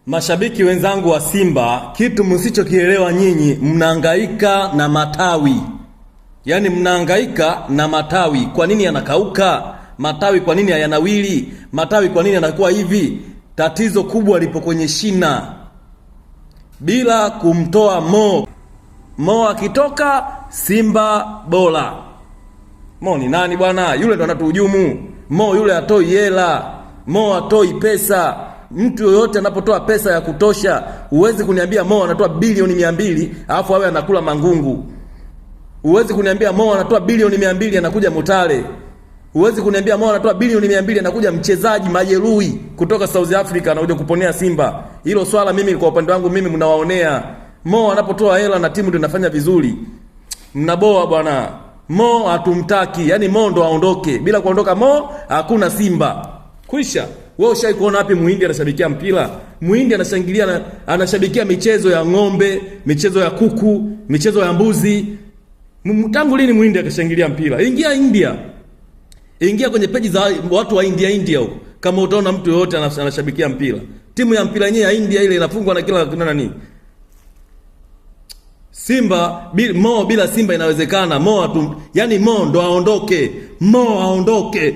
Mashabiki wenzangu wa Simba, kitu msichokielewa nyinyi, mnahangaika na matawi. Yaani mnahangaika na matawi. Kwa nini yanakauka? Matawi kwa nini hayanawili? Matawi kwa nini yanakuwa hivi? Tatizo kubwa lipo kwenye shina. Bila kumtoa Mo. Mo akitoka Simba bora. Mo ni nani bwana? Yule ndo anatuhujumu. Mo yule atoi hela. Mo atoi pesa. Mtu yoyote anapotoa pesa ya kutosha, huwezi kuniambia Mo anatoa bilioni 200 alafu awe anakula mangungu. Huwezi kuniambia Mo anatoa bilioni 200 anakuja Mutale. Huwezi kuniambia Mo anatoa bilioni 200 anakuja mchezaji majeruhi kutoka South Africa anakuja kuponea Simba. Hilo swala mimi kwa upande wangu mimi mnawaonea. Mo anapotoa hela na timu ndio inafanya vizuri. Mnaboa bwana. Mo hatumtaki. Yaani Mo ndo aondoke. Bila kuondoka Mo hakuna Simba. Kwisha. Wewe ushai kuona wapi Muhindi anashabikia mpira? Muhindi anashangilia, anashabikia michezo ya ng'ombe, michezo ya kuku, michezo ya mbuzi. Tangu lini Muhindi akashangilia mpira? Ingia India. Ingia kwenye peji za watu wa India huko. Kama utaona mtu yoyote anashabikia mpira. Timu ya mpira yenyewe ya India ile inafungwa na kila nani. Simba Mo bila Simba inawezekana. Mo ndo aondoke. Mo aondoke.